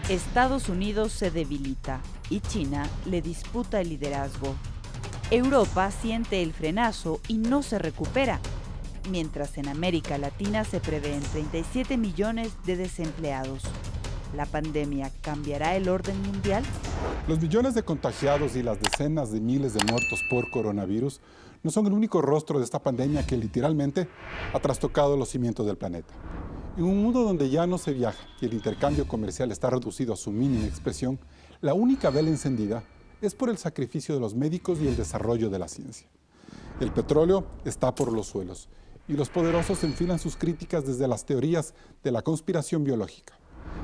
Estados Unidos se debilita y China le disputa el liderazgo. Europa siente el frenazo y no se recupera, mientras en América Latina se prevén 37 millones de desempleados. ¿La pandemia cambiará el orden mundial? Los millones de contagiados y las decenas de miles de muertos por coronavirus no son el único rostro de esta pandemia que literalmente ha trastocado los cimientos del planeta. En un mundo donde ya no se viaja y el intercambio comercial está reducido a su mínima expresión, la única vela encendida es por el sacrificio de los médicos y el desarrollo de la ciencia. El petróleo está por los suelos y los poderosos enfilan sus críticas desde las teorías de la conspiración biológica.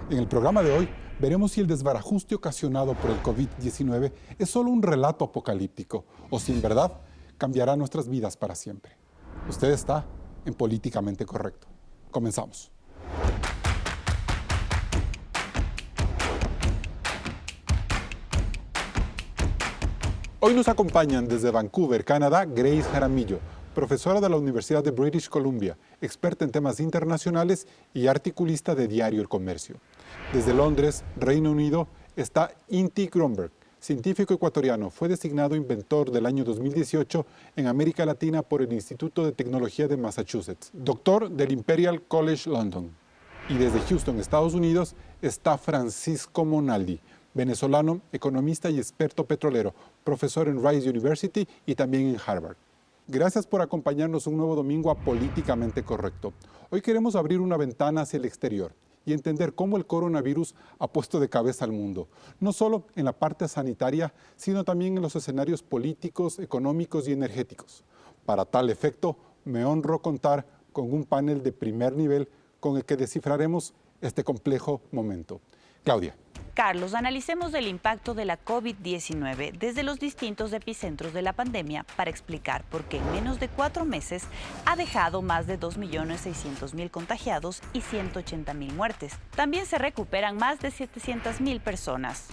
En el programa de hoy veremos si el desbarajuste ocasionado por el COVID-19 es solo un relato apocalíptico o si en verdad cambiará nuestras vidas para siempre. Usted está en Políticamente Correcto. Comenzamos. Hoy nos acompañan desde Vancouver, Canadá, Grace Jaramillo, profesora de la Universidad de British Columbia, experta en temas internacionales y articulista de Diario El Comercio. Desde Londres, Reino Unido, está Inti Grönberg, científico ecuatoriano. Fue designado inventor del año 2018 en América Latina por el Instituto de Tecnología de Massachusetts, doctor del Imperial College London. Y desde Houston, Estados Unidos, está Francisco Monaldi, venezolano, economista y experto petrolero, profesor en Rice University y también en Harvard. Gracias por acompañarnos un nuevo domingo a Políticamente Correcto. Hoy queremos abrir una ventana hacia el exterior y entender cómo el coronavirus ha puesto de cabeza al mundo, no solo en la parte sanitaria, sino también en los escenarios políticos, económicos y energéticos. Para tal efecto, me honro contar con un panel de primer nivel con el que descifraremos este complejo momento. Claudia. Carlos, analicemos el impacto de la COVID-19 desde los distintos epicentros de la pandemia para explicar por qué en menos de 4 meses ha dejado más de 2.600.000 contagiados y 180.000 muertes. También se recuperan más de 700.000 personas.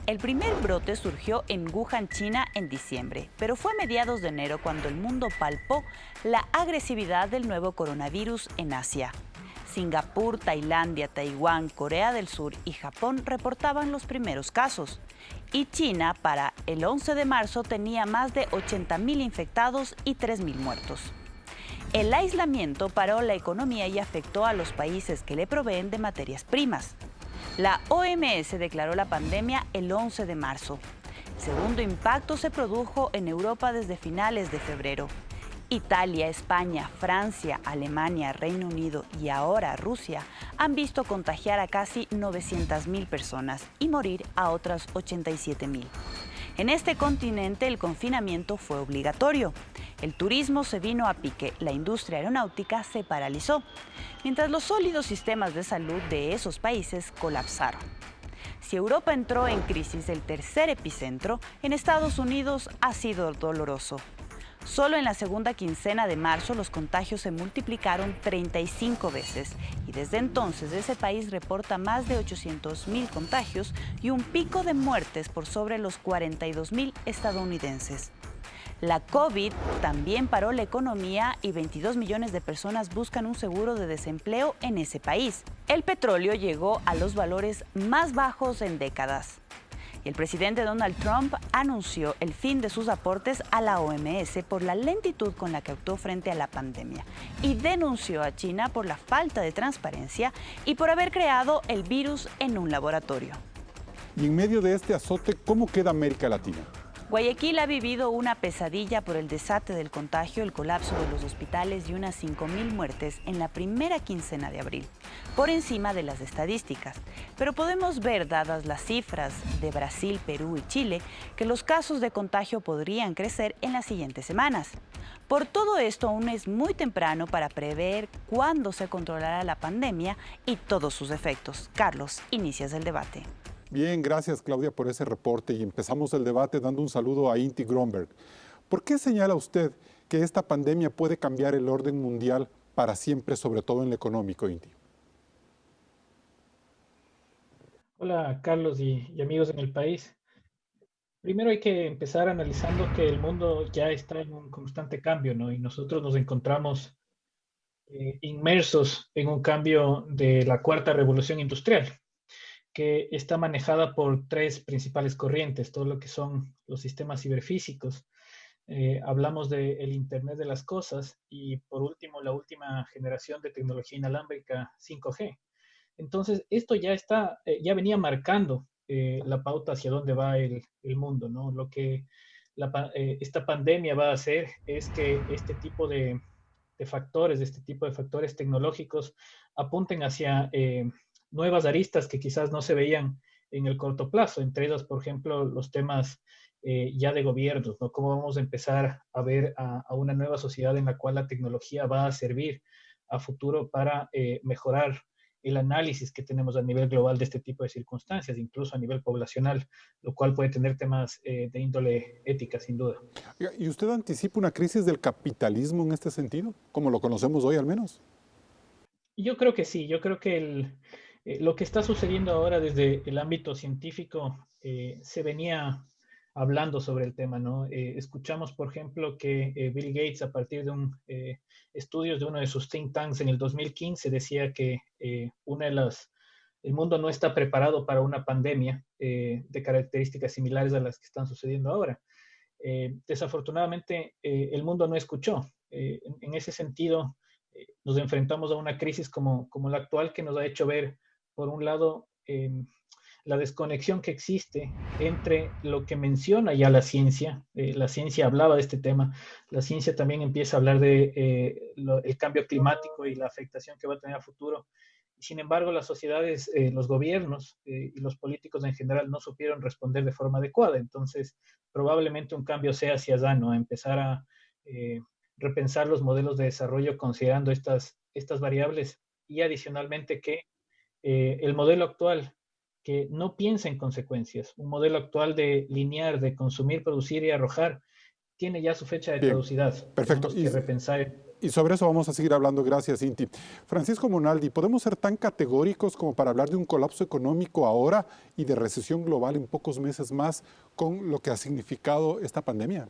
El primer brote surgió en Wuhan, China, en diciembre, pero fue a mediados de enero cuando el mundo palpó la agresividad del nuevo coronavirus en Asia. Singapur, Tailandia, Taiwán, Corea del Sur y Japón reportaban los primeros casos. Y China, para el 11 de marzo, tenía más de 80.000 infectados y 3.000 muertos. El aislamiento paró la economía y afectó a los países que le proveen de materias primas. La OMS declaró la pandemia el 11 de marzo. El segundo impacto se produjo en Europa desde finales de febrero. Italia, España, Francia, Alemania, Reino Unido y ahora Rusia han visto contagiar a casi 900.000 personas y morir a otras 87.000. En este continente el confinamiento fue obligatorio. El turismo se vino a pique, la industria aeronáutica se paralizó, mientras los sólidos sistemas de salud de esos países colapsaron. Si Europa entró en crisis, el tercer epicentro en Estados Unidos ha sido doloroso. Solo en la segunda quincena de marzo los contagios se multiplicaron 35 veces y desde entonces ese país reporta más de 800.000 contagios y un pico de muertes por sobre los 42.000 estadounidenses. La COVID también paró la economía y 22 millones de personas buscan un seguro de desempleo en ese país. El petróleo llegó a los valores más bajos en décadas. El presidente Donald Trump anunció el fin de sus aportes a la OMS por la lentitud con la que actuó frente a la pandemia y denunció a China por la falta de transparencia y por haber creado el virus en un laboratorio. Y en medio de este azote, ¿cómo queda América Latina? Guayaquil ha vivido una pesadilla por el desate del contagio, el colapso de los hospitales y unas 5.000 muertes en la primera quincena de abril, por encima de las estadísticas. Pero podemos ver, dadas las cifras de Brasil, Perú y Chile, que los casos de contagio podrían crecer en las siguientes semanas. Por todo esto, aún es muy temprano para prever cuándo se controlará la pandemia y todos sus efectos. Carlos, inicias el debate. Bien, gracias Claudia por ese reporte y empezamos el debate dando un saludo a Inti Grönberg. ¿Por qué señala usted que esta pandemia puede cambiar el orden mundial para siempre, sobre todo en lo económico, Inti? Hola Carlos y amigos en el país. Primero hay que empezar analizando que el mundo ya está en un constante cambio, ¿no? Y nosotros nos encontramos inmersos en un cambio de la cuarta revolución industrial, que está manejada por tres principales corrientes, todo lo que son los sistemas ciberfísicos. Hablamos del Internet de las Cosas y por último la última generación de tecnología inalámbrica 5G. Entonces, esto ya venía marcando la pauta hacia dónde va el mundo, ¿no? Lo que esta pandemia va a hacer es que este tipo de factores tecnológicos apunten hacia nuevas aristas que quizás no se veían en el corto plazo, entre ellas, por ejemplo, los temas ya de gobiernos, ¿no? Cómo vamos a empezar a ver a una nueva sociedad en la cual la tecnología va a servir a futuro para mejorar el análisis que tenemos a nivel global de este tipo de circunstancias, incluso a nivel poblacional, lo cual puede tener temas de índole ética, sin duda. ¿Y usted anticipa una crisis del capitalismo en este sentido, como lo conocemos hoy al menos? Yo creo que sí, yo creo que lo que está sucediendo ahora desde el ámbito científico se venía hablando sobre el tema, ¿no? Escuchamos, por ejemplo, que Bill Gates, a partir de estudios de uno de sus think tanks en el 2015, decía que el mundo no está preparado para una pandemia de características similares a las que están sucediendo ahora. Desafortunadamente, el mundo no escuchó. En ese sentido, nos enfrentamos a una crisis como la actual que nos ha hecho ver, por un lado, la desconexión que existe entre lo que menciona ya la ciencia hablaba de este tema, la ciencia también empieza a hablar de el cambio climático y la afectación que va a tener a futuro. Sin embargo, las sociedades, los gobiernos y los políticos en general no supieron responder de forma adecuada. Entonces, probablemente un cambio sea hacia allá, ¿no? A empezar a repensar los modelos de desarrollo considerando estas variables y adicionalmente que el modelo actual que no piensa en consecuencias, un modelo actual de lineal, de consumir, producir y arrojar, tiene ya su fecha de Bien, caducidad. perfecto. Tenemos que repensar. Y sobre eso vamos a seguir hablando. Gracias, Inti. Francisco Monaldi, ¿podemos ser tan categóricos como para hablar de un colapso económico ahora y de recesión global en pocos meses más con lo que ha significado esta pandemia?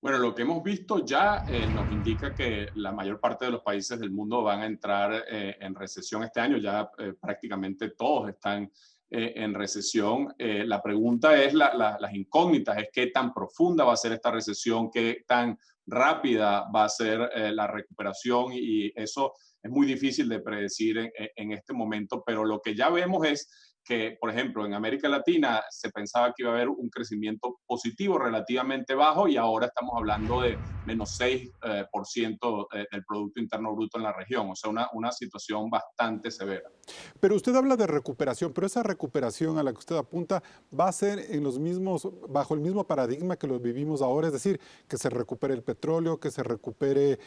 Bueno, lo que hemos visto ya nos indica que la mayor parte de los países del mundo van a entrar en recesión este año. Ya prácticamente todos están en recesión. La pregunta es, las incógnitas, es qué tan profunda va a ser esta recesión, qué tan rápida va a ser la recuperación y eso es muy difícil de predecir en este momento, pero lo que ya vemos es que, por ejemplo, en América Latina se pensaba que iba a haber un crecimiento positivo relativamente bajo y ahora estamos hablando de menos 6% del Producto Interno Bruto en la región, o sea, una situación bastante severa. Pero usted habla de recuperación, pero esa recuperación a la que usted apunta va a ser bajo el mismo paradigma que los vivimos ahora, es decir, que se recupere el petróleo, que se recupere,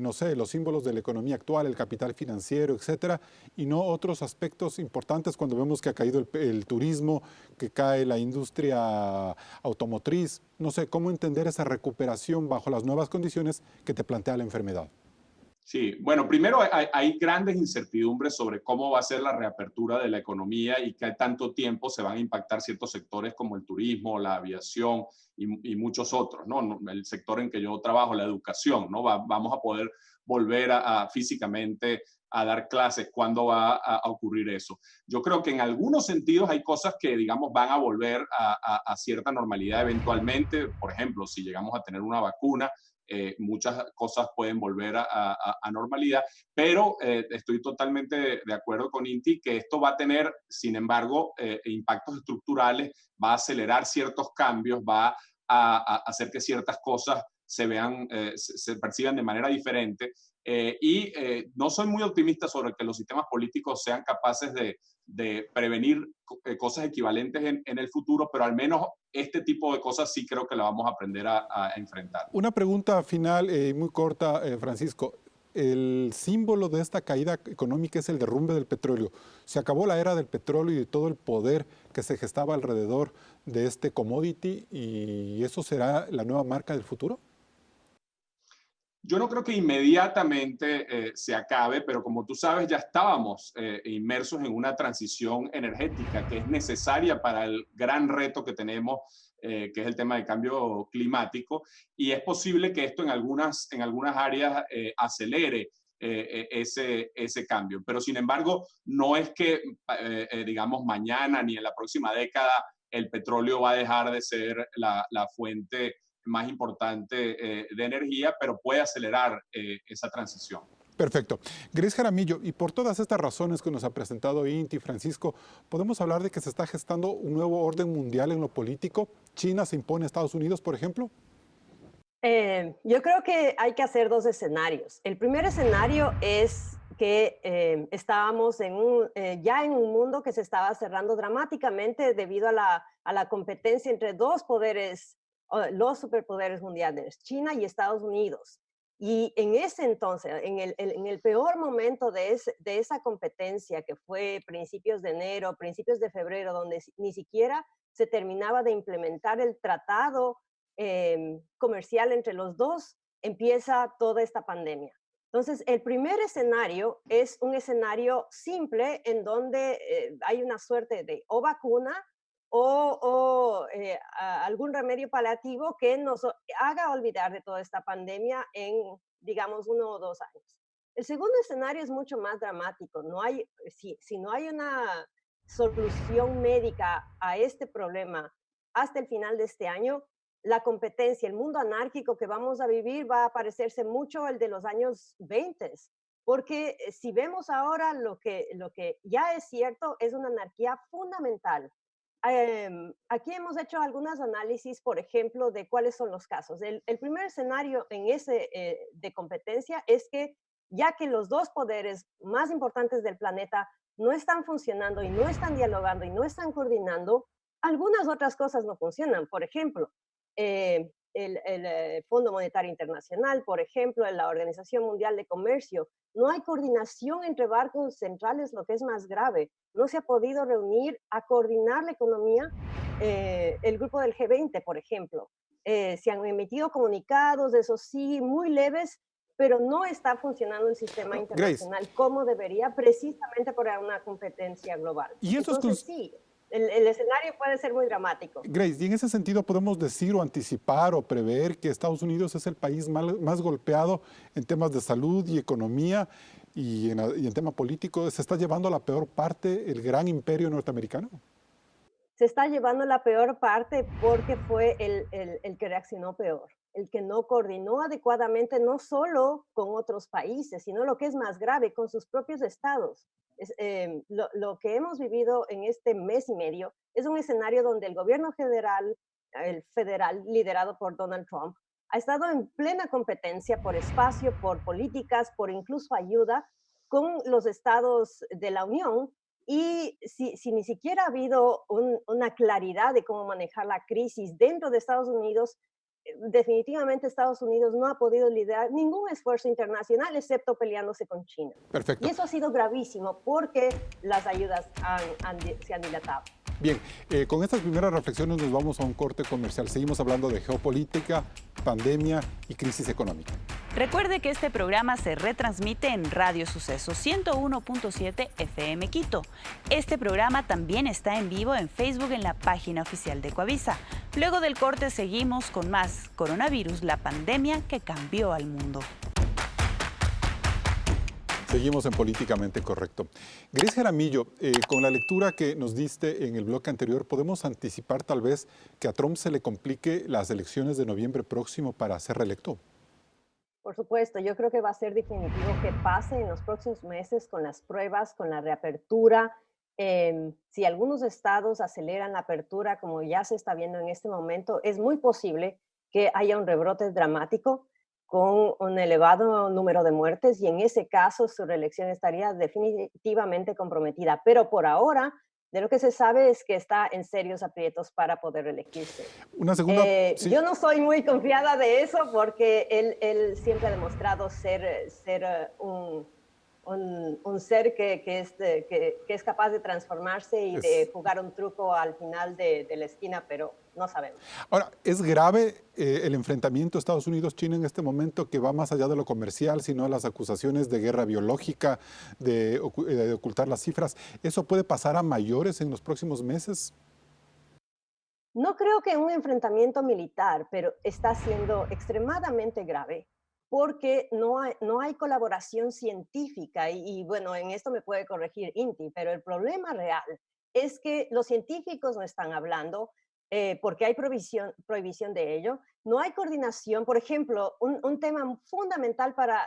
no sé, los símbolos de la economía actual, el capital financiero, etcétera, y no otros aspectos importantes cuando vemos que ha caído el turismo, que cae la industria automotriz. No sé, ¿cómo entender esa recuperación bajo las nuevas condiciones que te plantea la enfermedad? Sí, bueno, primero hay grandes incertidumbres sobre cómo va a ser la reapertura de la economía y qué tanto tiempo se van a impactar ciertos sectores como el turismo, la aviación y muchos otros, ¿no? El sector en que yo trabajo, la educación, ¿no? Vamos a poder volver físicamente a dar clases, ¿cuándo va a ocurrir eso? Yo creo que en algunos sentidos hay cosas que, digamos, van a volver a cierta normalidad eventualmente. Por ejemplo, si llegamos a tener una vacuna, muchas cosas pueden volver a normalidad, pero estoy totalmente de acuerdo con Inti que esto va a tener, sin embargo, impactos estructurales, va a acelerar ciertos cambios, va a hacer que ciertas cosas se vean, se perciban de manera diferente. No soy muy optimista sobre que los sistemas políticos sean capaces de prevenir cosas equivalentes en el futuro, pero al menos este tipo de cosas sí creo que la vamos a aprender a enfrentar. Una pregunta final muy corta, Francisco. El símbolo de esta caída económica es el derrumbe del petróleo. Se acabó la era del petróleo y de todo el poder que se gestaba alrededor de este commodity, y eso será la nueva marca del futuro. Yo no creo que inmediatamente se acabe, pero como tú sabes, ya estábamos inmersos en una transición energética que es necesaria para el gran reto que tenemos, que es el tema del cambio climático, y es posible que esto en algunas áreas acelere ese cambio. Pero sin embargo, no es que, digamos, mañana ni en la próxima década el petróleo va a dejar de ser la fuente más importante de energía, pero puede acelerar esa transición. Perfecto. Grace Jaramillo, y por todas estas razones que nos ha presentado Inti, Francisco, ¿podemos hablar de que se está gestando un nuevo orden mundial en lo político? ¿China se impone a Estados Unidos, por ejemplo? Yo creo que hay que hacer dos escenarios. El primer escenario es que estábamos ya en un mundo que se estaba cerrando dramáticamente debido a la competencia entre dos poderes, los superpoderes mundiales, China y Estados Unidos. Y en ese entonces, en el peor momento de esa competencia, que fue principios de enero, principios de febrero, donde ni siquiera se terminaba de implementar el tratado comercial entre los dos, empieza toda esta pandemia. Entonces, el primer escenario es un escenario simple en donde hay una suerte de o vacuna o algún remedio paliativo que nos haga olvidar de toda esta pandemia en, digamos, 1 o 2 años. El segundo escenario es mucho más dramático. Si no hay una solución médica a este problema hasta el final de este año, la competencia, el mundo anárquico que vamos a vivir va a parecerse mucho al de los años 20, porque si vemos ahora lo que ya es cierto, es una anarquía fundamental. Aquí hemos hecho algunos análisis, por ejemplo, de cuáles son los casos. El primer escenario en ese de competencia es que ya que los dos poderes más importantes del planeta no están funcionando y no están dialogando y no están coordinando, algunas otras cosas no funcionan. Por ejemplo, el Fondo Monetario Internacional, por ejemplo, la Organización Mundial de Comercio. No hay coordinación entre bancos centrales, lo que es más grave. No se ha podido reunir a coordinar la economía. El grupo del G20, por ejemplo. Se han emitido comunicados, eso sí, muy leves, pero no está funcionando el sistema internacional Grace, como debería, precisamente por una competencia global. Y entonces, sí, el escenario puede ser muy dramático. Grace, y en ese sentido podemos decir o anticipar o prever que Estados Unidos es el país más golpeado en temas de salud y economía y en tema político. ¿Se está llevando la peor parte el gran imperio norteamericano? Se está llevando la peor parte porque fue el que reaccionó peor, el que no coordinó adecuadamente, no solo con otros países, sino lo que es más grave, con sus propios estados. Lo que hemos vivido en este mes y medio es un escenario donde el gobierno federal, liderado por Donald Trump, ha estado en plena competencia por espacio, por políticas, por incluso ayuda con los estados de la Unión. Y si ni siquiera ha habido una claridad de cómo manejar la crisis dentro de Estados Unidos, definitivamente Estados Unidos no ha podido liderar ningún esfuerzo internacional excepto peleándose con China. Perfecto. Y eso ha sido gravísimo porque las ayudas se han dilatado. Bien, con estas primeras reflexiones nos vamos a un corte comercial. Seguimos hablando de geopolítica, pandemia y crisis económica. Recuerde que este programa se retransmite en Radio Suceso 101.7 FM Quito. Este programa también está en vivo en Facebook en la página oficial de Ecuavisa. Luego del corte seguimos con más coronavirus, la pandemia que cambió al mundo. Seguimos en Políticamente Correcto. Grace Jaramillo, con la lectura que nos diste en el bloque anterior, ¿podemos anticipar tal vez que a Trump se le complique las elecciones de noviembre próximo para ser reelecto? Por supuesto, yo creo que va a ser definitivo que pase en los próximos meses con las pruebas, con la reapertura. Si algunos estados aceleran la apertura, como ya se está viendo en este momento, es muy posible que haya un rebrote dramático con un elevado número de muertes y en ese caso su reelección estaría definitivamente comprometida. Pero por ahora, de lo que se sabe es que está en serios aprietos para poder reelegirse. Una segunda, sí. Yo no soy muy confiada de eso porque él siempre ha demostrado ser un ser que es capaz de transformarse y de jugar un truco al final de la esquina, pero no sabemos. Ahora, ¿es grave el enfrentamiento Estados Unidos-China en este momento que va más allá de lo comercial, sino las acusaciones de guerra biológica, de ocultar las cifras? ¿Eso puede pasar a mayores en los próximos meses? No creo que un enfrentamiento militar, pero está siendo extremadamente grave. porque no hay colaboración científica y bueno, en esto me puede corregir Inti, pero el problema real es que los científicos no están hablando porque hay prohibición de ello. No hay coordinación. Por ejemplo, un tema fundamental para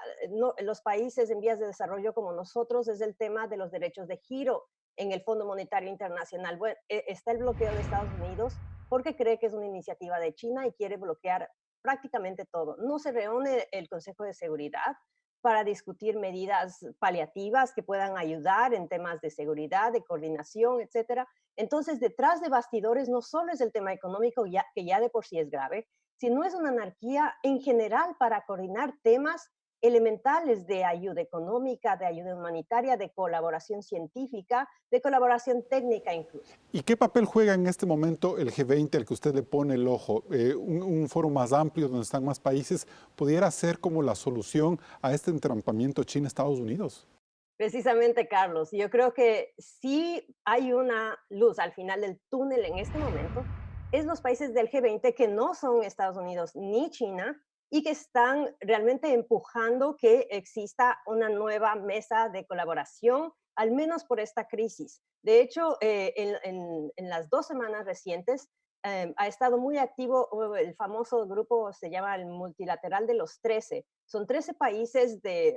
los países en vías de desarrollo como nosotros es el tema de los derechos de giro en el Fondo Monetario Internacional. Bueno, está el bloqueo de Estados Unidos porque cree que es una iniciativa de China y quiere bloquear prácticamente todo. No se reúne el Consejo de Seguridad para discutir medidas paliativas que puedan ayudar en temas de seguridad, de coordinación, etcétera. Entonces, detrás de bastidores no solo es el tema económico, que ya de por sí es grave, sino es una anarquía en general para coordinar temas elementales de ayuda económica, de ayuda humanitaria, de colaboración científica, de colaboración técnica incluso. ¿Y qué papel juega en este momento el G20 al que usted le pone el ojo? Un foro más amplio donde están más países, ¿pudiera ser como la solución a este entrampamiento China-Estados Unidos? Precisamente, Carlos, yo creo que sí hay una luz al final del túnel en este momento, es los países del G20 que no son Estados Unidos ni China y que están realmente empujando que exista una nueva mesa de colaboración, al menos por esta crisis. De hecho, en las 2 semanas recientes ha estado muy activo el famoso grupo, se llama el Multilateral de los 13. Son 13 países de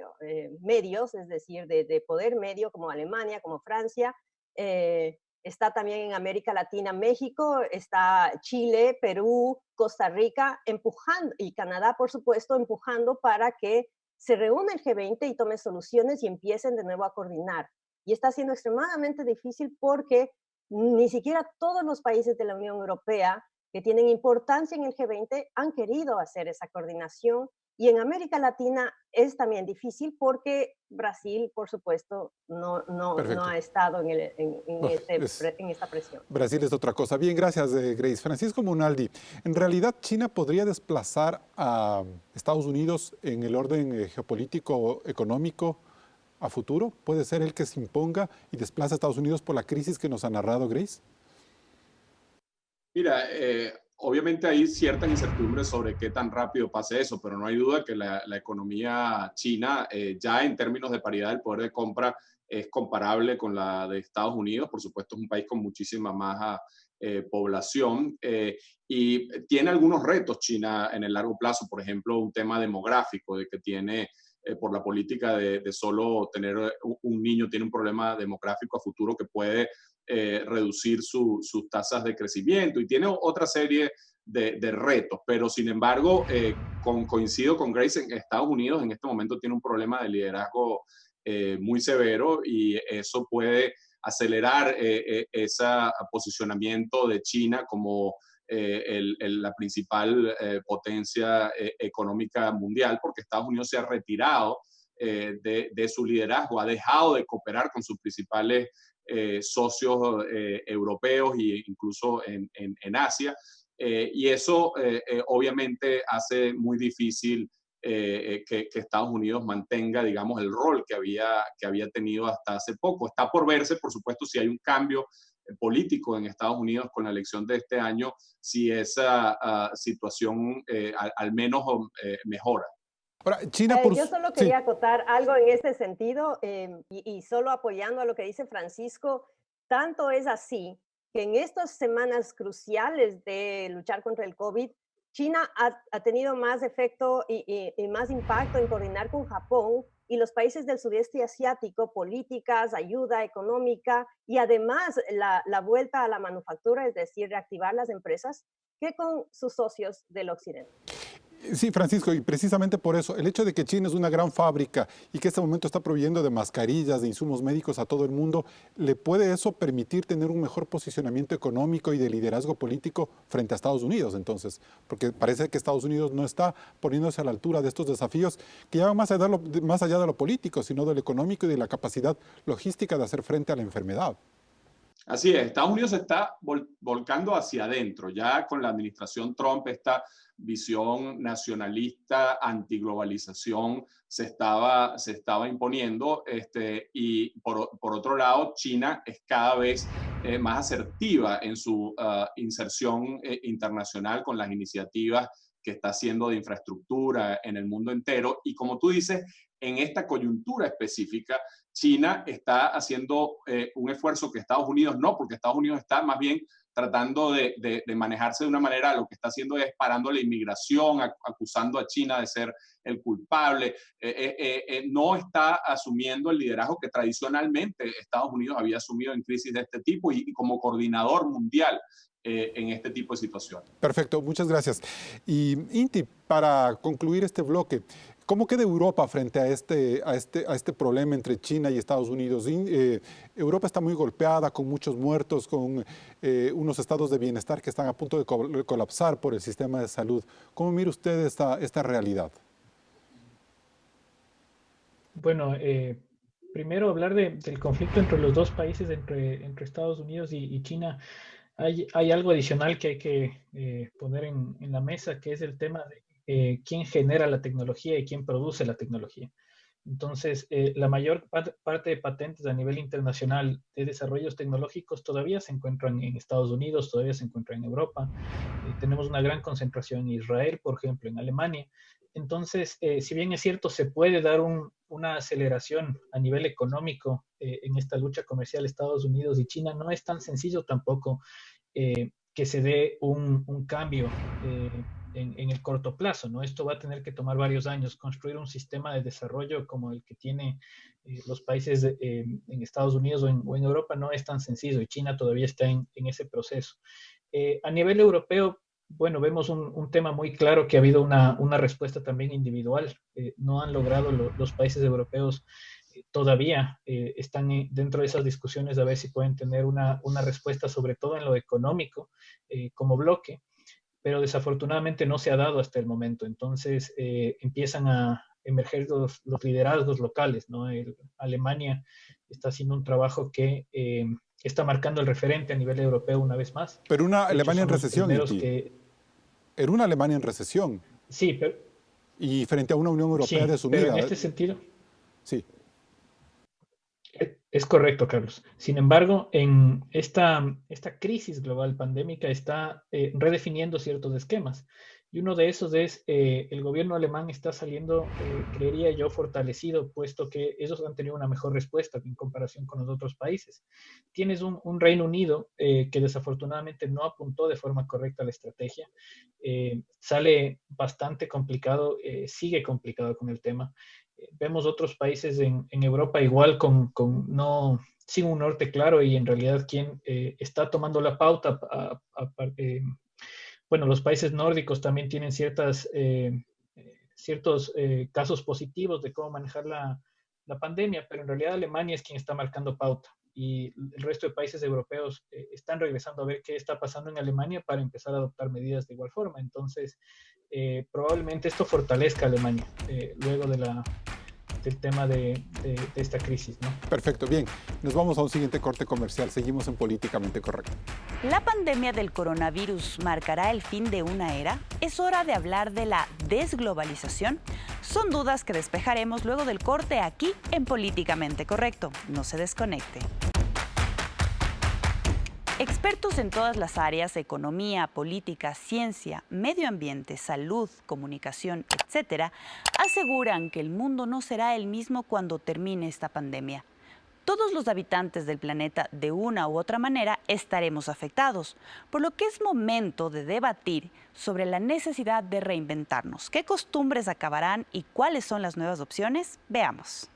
medios, es decir, de poder medio, como Alemania, como Francia. Está también en América Latina, México, está Chile, Perú, Costa Rica, empujando, y Canadá, por supuesto, empujando para que se reúna el G20 y tome soluciones y empiecen de nuevo a coordinar. Y está siendo extremadamente difícil porque ni siquiera todos los países de la Unión Europea que tienen importancia en el G20 han querido hacer esa coordinación. Y en América Latina es también difícil porque Brasil, por supuesto, no ha estado en esta presión. Brasil es otra cosa. Bien, gracias, Grace. Francisco Monaldi, ¿en realidad China podría desplazar a Estados Unidos en el orden geopolítico económico a futuro? ¿Puede ser el que se imponga y desplaza a Estados Unidos por la crisis que nos ha narrado Grace? Mira, obviamente hay ciertas incertidumbres sobre qué tan rápido pase eso, pero no hay duda que la economía china, ya en términos de paridad del poder de compra, es comparable con la de Estados Unidos. Por supuesto, es un país con muchísima más población y tiene algunos retos China en el largo plazo. Por ejemplo, un tema demográfico, de que tiene, por la política de solo tener un niño, tiene un problema demográfico a futuro que puede reducir sus tasas de crecimiento y tiene otra serie de retos, pero sin embargo, coincido con Grace, en Estados Unidos en este momento tiene un problema de liderazgo muy severo y eso puede acelerar ese posicionamiento de China como la principal potencia económica mundial, porque Estados Unidos se ha retirado de su liderazgo, ha dejado de cooperar con sus principales socios europeos e incluso en Asia. Y eso obviamente hace muy difícil que Estados Unidos mantenga, digamos, el rol que había tenido hasta hace poco. Está por verse, por supuesto, si hay un cambio político en Estados Unidos con la elección de este año, si esa situación al menos mejora. Ahora, China por... Yo solo quería acotar algo en este sentido y solo apoyando a lo que dice Francisco, tanto es así que en estas semanas cruciales de luchar contra el COVID, China ha tenido más efecto y más impacto en coordinar con Japón y los países del sudeste asiático, políticas, ayuda económica y además la vuelta a la manufactura, es decir, reactivar las empresas, que con sus socios del occidente. Sí, Francisco, y precisamente por eso, el hecho de que China es una gran fábrica y que en este momento está proveyendo de mascarillas, de insumos médicos a todo el mundo, ¿le puede eso permitir tener un mejor posicionamiento económico y de liderazgo político frente a Estados Unidos, entonces? Porque parece que Estados Unidos no está poniéndose a la altura de estos desafíos que ya van más allá de lo político, sino de lo económico y de la capacidad logística de hacer frente a la enfermedad. Así es, Estados Unidos se está volcando hacia adentro, ya con la administración Trump esta visión nacionalista, antiglobalización se estaba imponiendo, y por otro lado, China es cada vez más asertiva en su inserción internacional con las iniciativas que está haciendo de infraestructura en el mundo entero. Y como tú dices, en esta coyuntura específica, China está haciendo un esfuerzo que Estados Unidos no, porque Estados Unidos está más bien tratando de manejarse de una manera, lo que está haciendo es parando la inmigración, acusando a China de ser el culpable, no está asumiendo el liderazgo que tradicionalmente Estados Unidos había asumido en crisis de este tipo y como coordinador mundial en este tipo de situaciones. Perfecto, muchas gracias. Y Inti, para concluir este bloque, ¿cómo queda Europa frente a este problema entre China y Estados Unidos? Europa está muy golpeada, con muchos muertos, con unos estados de bienestar que están a punto de colapsar por el sistema de salud. ¿Cómo mira usted esta realidad? Bueno, primero hablar del conflicto entre los dos países, entre Estados Unidos y China. Hay algo adicional que hay que poner en la mesa, que es el tema de quién genera la tecnología y quién produce la tecnología. Entonces, la mayor parte de patentes a nivel internacional de desarrollos tecnológicos todavía se encuentran en Estados Unidos, todavía se encuentran en Europa. Tenemos una gran concentración en Israel, por ejemplo, en Alemania. Entonces, si bien es cierto, se puede dar una aceleración a nivel económico en esta lucha comercial Estados Unidos y China, no es tan sencillo tampoco que se dé un cambio en el corto plazo, ¿no? Esto va a tener que tomar varios años. Construir un sistema de desarrollo como el que tiene los países en Estados Unidos o en Europa no es tan sencillo y China todavía está en ese proceso. A nivel europeo, bueno, vemos un tema muy claro que ha habido una respuesta también individual. No han logrado los países europeos todavía, están dentro de esas discusiones a ver si pueden tener una respuesta, sobre todo en lo económico, como bloque, pero desafortunadamente no se ha dado hasta el momento. Entonces empiezan a emerger los liderazgos locales, ¿no? Alemania está haciendo un trabajo que está marcando el referente a nivel europeo una vez más. Pero una Alemania en recesión, Era una Alemania en recesión. Sí, pero... Y frente a una Unión Europea desunida. Pero en este sentido... Sí. Es correcto, Carlos. Sin embargo, en esta crisis global pandémica está redefiniendo ciertos esquemas. Y uno de esos es el gobierno alemán está saliendo, creería yo, fortalecido, puesto que ellos han tenido una mejor respuesta en comparación con los otros países. Tienes un Reino Unido que desafortunadamente no apuntó de forma correcta a la estrategia. Sale bastante complicado, sigue complicado con el tema. Vemos otros países en Europa igual sin un norte claro y en realidad quien está tomando la pauta, bueno, los países nórdicos también tienen ciertos casos positivos de cómo manejar la pandemia, pero en realidad Alemania es quien está marcando pauta y el resto de países europeos están regresando a ver qué está pasando en Alemania para empezar a adoptar medidas de igual forma. Entonces, probablemente esto fortalezca a Alemania luego del tema de esta crisis, ¿no? Perfecto, bien. Nos vamos a un siguiente corte comercial. Seguimos en Políticamente Correcto. ¿La pandemia del coronavirus marcará el fin de una era? ¿Es hora de hablar de la desglobalización? Son dudas que despejaremos luego del corte aquí en Políticamente Correcto. No se desconecte. Expertos en todas las áreas, economía, política, ciencia, medio ambiente, salud, comunicación, etc., aseguran que el mundo no será el mismo cuando termine esta pandemia. Todos los habitantes del planeta, de una u otra manera, estaremos afectados, por lo que es momento de debatir sobre la necesidad de reinventarnos. ¿Qué costumbres acabarán y cuáles son las nuevas opciones? Veamos.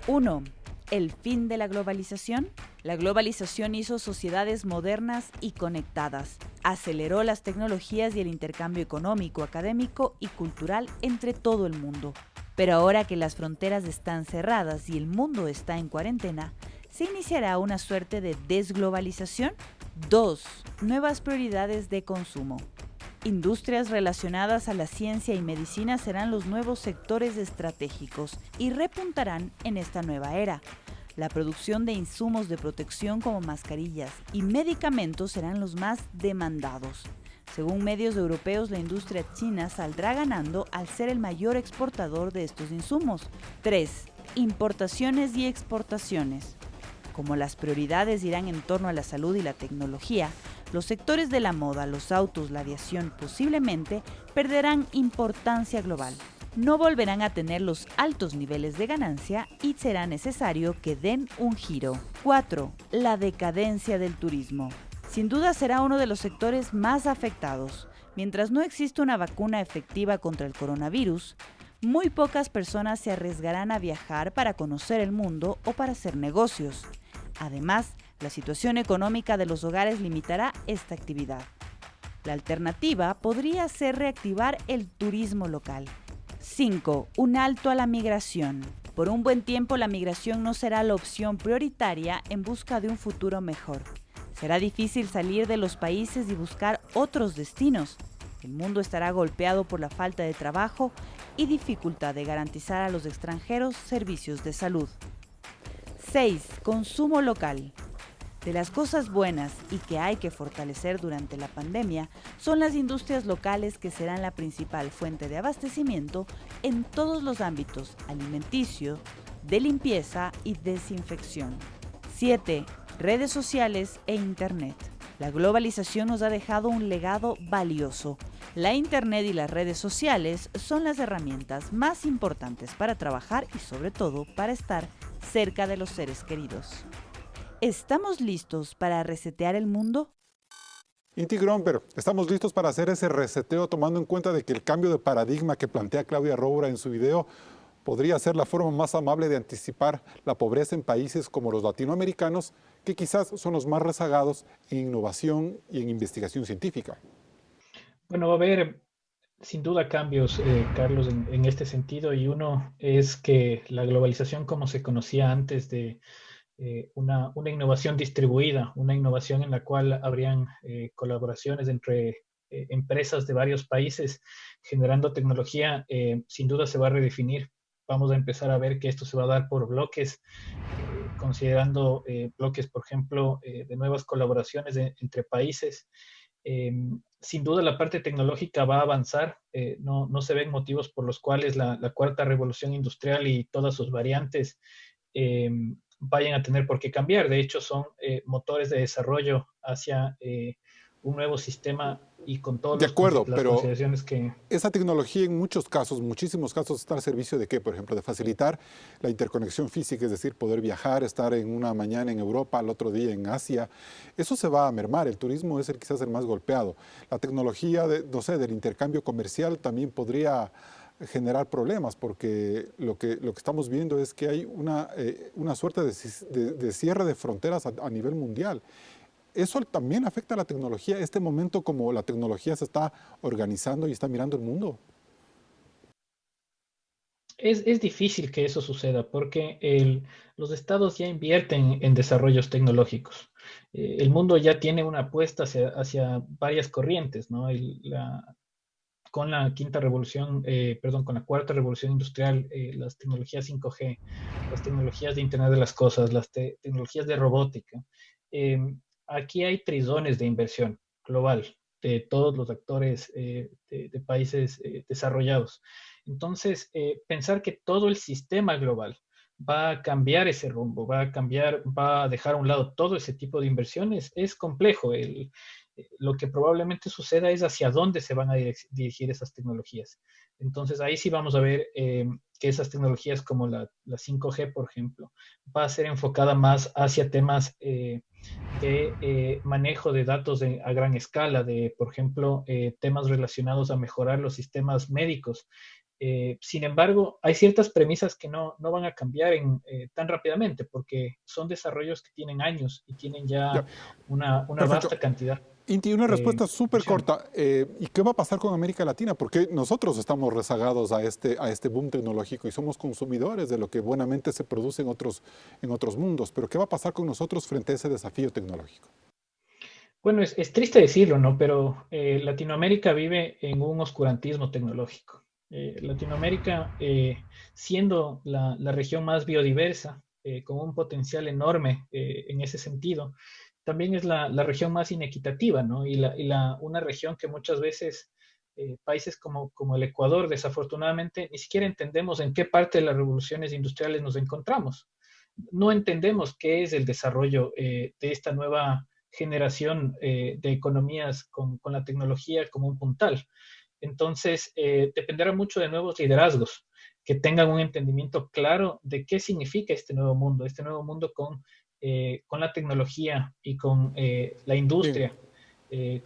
1. ¿El fin de la globalización? La globalización hizo sociedades modernas y conectadas. Aceleró las tecnologías y el intercambio económico, académico y cultural entre todo el mundo. Pero ahora que las fronteras están cerradas y el mundo está en cuarentena, ¿se iniciará una suerte de desglobalización? 2. Nuevas prioridades de consumo. Industrias relacionadas a la ciencia y medicina serán los nuevos sectores estratégicos y repuntarán en esta nueva era. La producción de insumos de protección como mascarillas y medicamentos serán los más demandados. Según medios europeos, la industria china saldrá ganando al ser el mayor exportador de estos insumos. 3. Importaciones y exportaciones. Como las prioridades irán en torno a la salud y la tecnología, los sectores de la moda, los autos, la aviación posiblemente perderán importancia global. No volverán a tener los altos niveles de ganancia y será necesario que den un giro. 4. La decadencia del turismo. Sin duda será uno de los sectores más afectados. Mientras no exista una vacuna efectiva contra el coronavirus, muy pocas personas se arriesgarán a viajar para conocer el mundo o para hacer negocios. Además, la situación económica de los hogares limitará esta actividad. La alternativa podría ser reactivar el turismo local. 5. Un alto a la migración. Por un buen tiempo la migración no será la opción prioritaria en busca de un futuro mejor. Será difícil salir de los países y buscar otros destinos. El mundo estará golpeado por la falta de trabajo y dificultad de garantizar a los extranjeros servicios de salud. 6. Consumo local. De las cosas buenas y que hay que fortalecer durante la pandemia son las industrias locales que serán la principal fuente de abastecimiento en todos los ámbitos alimenticio, de limpieza y desinfección. 7. Redes sociales e Internet. La globalización nos ha dejado un legado valioso. La Internet y las redes sociales son las herramientas más importantes para trabajar y sobre todo para estar cerca de los seres queridos. ¿Estamos listos para resetear el mundo? Inti Grönberg, ¿estamos listos para hacer ese reseteo tomando en cuenta de que el cambio de paradigma que plantea Claudia Roura en su video podría ser la forma más amable de anticipar la pobreza en países como los latinoamericanos, que quizás son los más rezagados en innovación y en investigación científica? Bueno, va a haber sin duda cambios, Carlos, en este sentido, y uno es que la globalización como se conocía antes de una innovación distribuida, una innovación en la cual habrían colaboraciones entre empresas de varios países generando tecnología, sin duda se va a redefinir. Vamos a empezar a ver que esto se va a dar por bloques, considerando bloques, por ejemplo, de nuevas colaboraciones entre países. Sin duda la parte tecnológica va a avanzar. No se ven motivos por los cuales la cuarta revolución industrial y todas sus variantes vayan a tener por qué cambiar. De hecho, son motores de desarrollo hacia un nuevo sistema y con todas las consideraciones que... Esa tecnología en muchos casos, muchísimos casos, está al servicio de qué, por ejemplo, de facilitar la interconexión física, es decir, poder viajar, estar en una mañana en Europa, al otro día en Asia. Eso se va a mermar, el turismo es quizás el más golpeado. La tecnología, del intercambio comercial también podría generar problemas, porque lo que estamos viendo es que hay una suerte de cierre de fronteras a nivel mundial. ¿Eso también afecta a la tecnología, este momento como la tecnología se está organizando y está mirando el mundo? Es difícil que eso suceda porque los estados ya invierten en desarrollos tecnológicos. El mundo ya tiene una apuesta hacia varias corrientes, ¿no? Con la con la cuarta revolución industrial, las tecnologías 5G, las tecnologías de Internet de las Cosas, las tecnologías de robótica. Aquí hay trizones de inversión global de todos los actores de países desarrollados. Entonces, pensar que todo el sistema global va a cambiar ese rumbo, va a dejar a un lado todo ese tipo de inversiones, es complejo. Lo que probablemente suceda es hacia dónde se van a dirigir esas tecnologías. Entonces, ahí sí vamos a ver que esas tecnologías como la 5G, por ejemplo, va a ser enfocada más hacia temas de manejo de datos a gran escala, por ejemplo, temas relacionados a mejorar los sistemas médicos. Sin embargo, hay ciertas premisas que no van a cambiar tan rápidamente porque son desarrollos que tienen años y tienen ya una vasta cantidad. Inti, una respuesta súper corta. ¿Y qué va a pasar con América Latina? Porque nosotros estamos rezagados a este boom tecnológico y somos consumidores de lo que buenamente se produce en otros mundos. Pero ¿qué va a pasar con nosotros frente a ese desafío tecnológico? Bueno, es triste decirlo, ¿no? Pero Latinoamérica vive en un oscurantismo tecnológico. Latinoamérica, siendo la región más biodiversa, con un potencial enorme en ese sentido, también es la región más inequitativa, ¿no? Y una región que muchas veces países como el Ecuador, desafortunadamente, ni siquiera entendemos en qué parte de las revoluciones industriales nos encontramos. no entendemos qué es el desarrollo de esta nueva generación de economías con la tecnología como un puntal. Entonces, dependerá mucho de nuevos liderazgos que tengan un entendimiento claro de qué significa este nuevo mundo con la tecnología y con la industria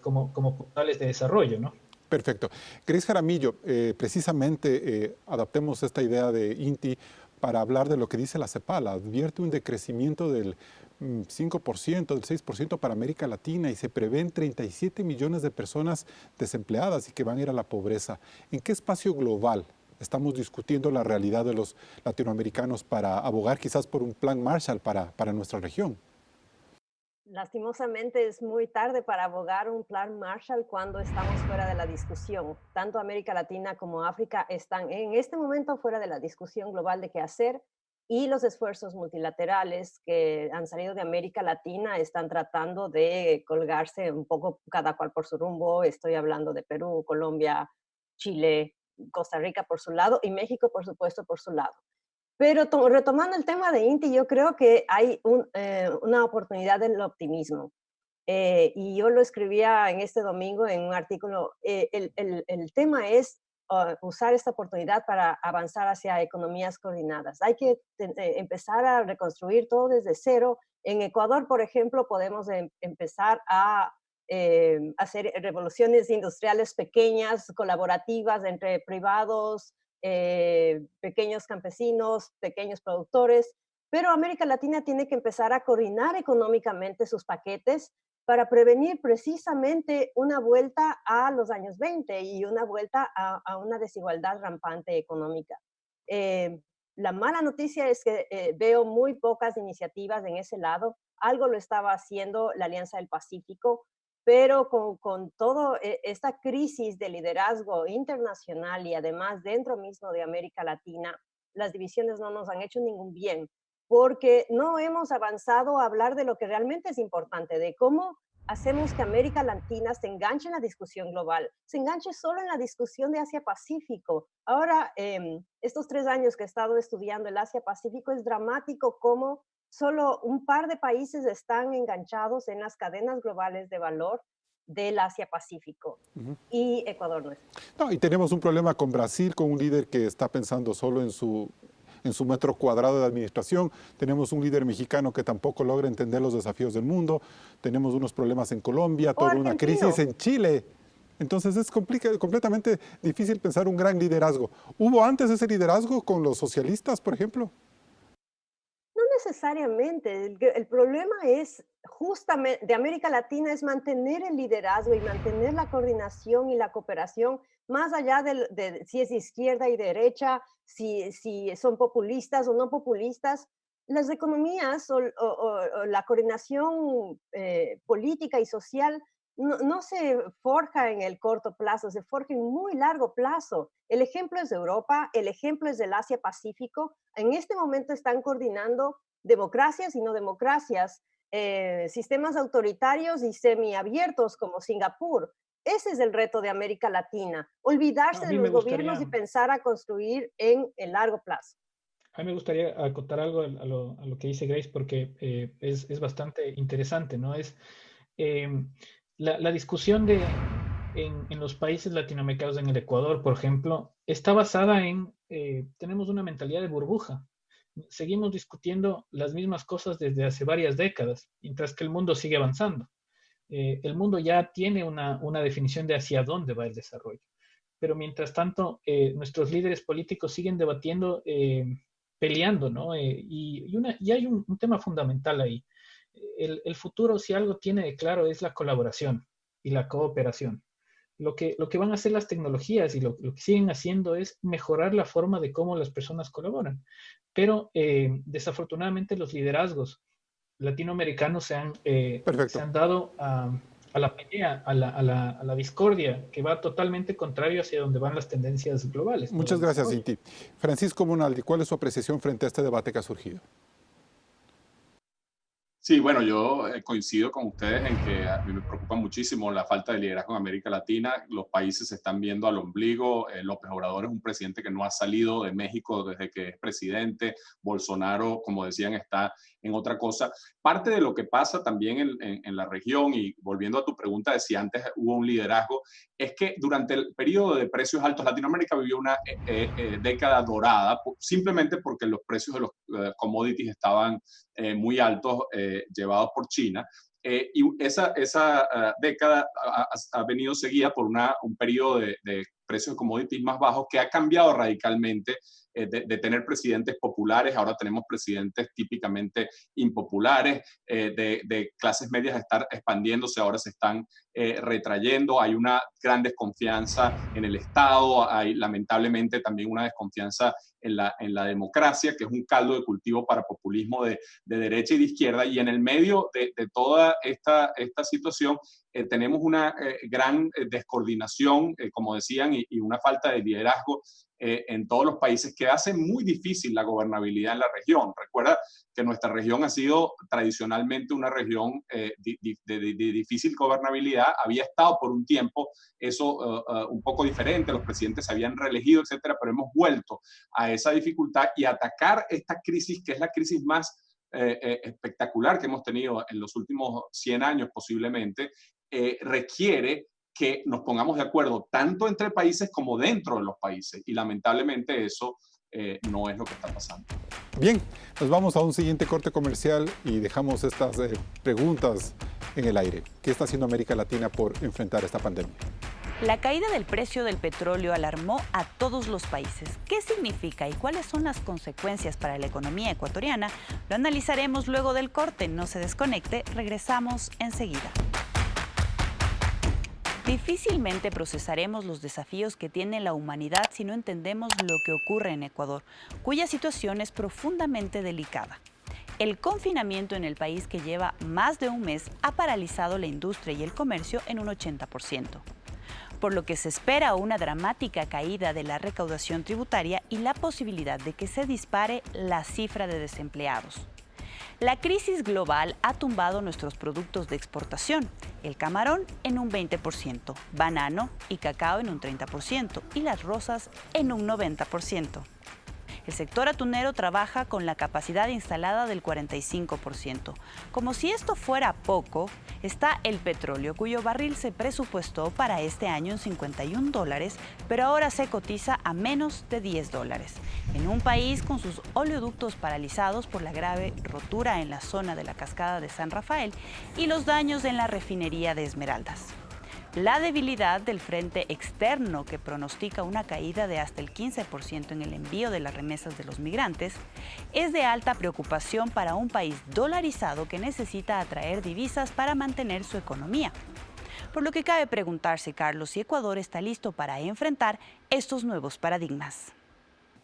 como puntales de desarrollo, ¿no? Perfecto. Grace Jaramillo, precisamente adaptemos esta idea de INTI para hablar de lo que dice la CEPAL. Advierte un decrecimiento del 5%, del 6% para América Latina y se prevén 37 millones de personas desempleadas y que van a ir a la pobreza. ¿En qué espacio global estamos discutiendo la realidad de los latinoamericanos para abogar quizás por un plan Marshall para nuestra región? Lastimosamente es muy tarde para abogar un plan Marshall cuando estamos fuera de la discusión. Tanto América Latina como África están en este momento fuera de la discusión global de qué hacer y los esfuerzos multilaterales que han salido de América Latina están tratando de colgarse un poco cada cual por su rumbo. Estoy hablando de Perú, Colombia, Chile, Costa Rica por su lado y México, por supuesto, por su lado. Pero retomando el tema de INTI, yo creo que hay una oportunidad del optimismo. Y yo lo escribía en este domingo en un artículo. El tema es usar esta oportunidad para avanzar hacia economías coordinadas. Hay que empezar a reconstruir todo desde cero. En Ecuador, por ejemplo, podemos empezar a hacer revoluciones industriales pequeñas, colaborativas entre privados, pequeños campesinos, pequeños productores, pero América Latina tiene que empezar a coordinar económicamente sus paquetes para prevenir precisamente una vuelta a los años 20 y una vuelta a una desigualdad rampante económica. La mala noticia es que veo muy pocas iniciativas en ese lado. Algo lo estaba haciendo la Alianza del Pacífico, pero con toda esta crisis de liderazgo internacional y además dentro mismo de América Latina, las divisiones no nos han hecho ningún bien, porque no hemos avanzado a hablar de lo que realmente es importante, de cómo hacemos que América Latina se enganche en la discusión global, se enganche solo en la discusión de Asia-Pacífico. Ahora, estos 3 años que he estado estudiando el Asia-Pacífico, es dramático cómo solo un par de países están enganchados en las cadenas globales de valor del Asia-Pacífico. Y Ecuador no es. No, y tenemos un problema con Brasil, con un líder que está pensando solo en su metro cuadrado de administración. Tenemos un líder mexicano que tampoco logra entender los desafíos del mundo. Tenemos unos problemas en Colombia, toda una crisis en Chile. Entonces es completamente difícil pensar un gran liderazgo. ¿Hubo antes ese liderazgo con los socialistas, por ejemplo? No necesariamente. El problema es justamente de América Latina es mantener el liderazgo y mantener la coordinación y la cooperación más allá de si es izquierda y derecha, si son populistas o no populistas. Las economías o la coordinación política y social no se forja en el corto plazo, se forja en muy largo plazo. El ejemplo es de Europa, el ejemplo es del Asia-Pacífico. En este momento están coordinando democracias y no democracias, sistemas autoritarios y semiabiertos como Singapur. Ese es el reto de América Latina, olvidarse de los gobiernos y pensar a construir en el largo plazo. A mí me gustaría acotar algo a lo que dice Grace porque es bastante interesante, ¿no? La discusión en los países latinoamericanos, en el Ecuador, por ejemplo, está basada en, tenemos una mentalidad de burbuja. Seguimos discutiendo las mismas cosas desde hace varias décadas, mientras que el mundo sigue avanzando. El mundo ya tiene una definición de hacia dónde va el desarrollo. Pero mientras tanto, nuestros líderes políticos siguen debatiendo, peleando, ¿no? Y hay un tema fundamental ahí. El futuro, si algo tiene de claro, es la colaboración y la cooperación. Lo que van a hacer las tecnologías y lo que siguen haciendo es mejorar la forma de cómo las personas colaboran. Pero desafortunadamente los liderazgos latinoamericanos se han dado a la pelea, a la discordia, que va totalmente contrario hacia donde van las tendencias globales. Muchas gracias, Inti. Francisco Monaldi, ¿cuál es su apreciación frente a este debate que ha surgido? Sí, bueno, yo coincido con ustedes en que a mí me preocupa muchísimo la falta de liderazgo en América Latina. Los países se están viendo al ombligo. López Obrador es un presidente que no ha salido de México desde que es presidente. Bolsonaro, como decían, está en otra cosa. Parte de lo que pasa también en la región, y volviendo a tu pregunta de si antes hubo un liderazgo, es que durante el periodo de precios altos, Latinoamérica vivió una década dorada, simplemente porque los precios de los commodities estaban muy altos, llevados por China. Y esa década ha venido seguida por un periodo de precios de commodities más bajos que ha cambiado radicalmente de tener presidentes populares. Ahora tenemos presidentes típicamente impopulares, de clases medias estar expandiéndose, ahora se están retrayendo. Hay una gran desconfianza en el Estado, hay lamentablemente también una desconfianza en la democracia, que es un caldo de cultivo para populismo de derecha y de izquierda. Y en el medio de toda esta situación tenemos una gran descoordinación, como decían, y una falta de liderazgo en todos los países que hace muy difícil la gobernabilidad en la región. Recuerda que nuestra región ha sido tradicionalmente una región de difícil gobernabilidad. Había estado por un tiempo eso un poco diferente, los presidentes se habían reelegido, etcétera, pero hemos vuelto a esa dificultad y atacar esta crisis, que es la crisis más espectacular que hemos tenido en los últimos 100 años posiblemente, requiere que nos pongamos de acuerdo tanto entre países como dentro de los países. Y lamentablemente eso no es lo que está pasando. Bien, nos vamos a un siguiente corte comercial y dejamos estas preguntas en el aire. ¿Qué está haciendo América Latina por enfrentar esta pandemia? La caída del precio del petróleo alarmó a todos los países. ¿Qué significa y cuáles son las consecuencias para la economía ecuatoriana? Lo analizaremos luego del corte. No se desconecte, regresamos enseguida. Difícilmente procesaremos los desafíos que tiene la humanidad si no entendemos lo que ocurre en Ecuador, cuya situación es profundamente delicada. El confinamiento en el país, que lleva más de un mes, ha paralizado la industria y el comercio en un 80%, por lo que se espera una dramática caída de la recaudación tributaria y la posibilidad de que se dispare la cifra de desempleados. La crisis global ha tumbado nuestros productos de exportación, el camarón en un 20%, banano y cacao en un 30% y las rosas en un 90%. El sector atunero trabaja con la capacidad instalada del 45%. Como si esto fuera poco, está el petróleo, cuyo barril se presupuestó para este año en $51, pero ahora se cotiza a menos de $10. En un país con sus oleoductos paralizados por la grave rotura en la zona de la cascada de San Rafael y los daños en la refinería de Esmeraldas. La debilidad del frente externo, que pronostica una caída de hasta el 15% en el envío de las remesas de los migrantes, es de alta preocupación para un país dolarizado que necesita atraer divisas para mantener su economía. Por lo que cabe preguntarse, Carlos, si Ecuador está listo para enfrentar estos nuevos paradigmas.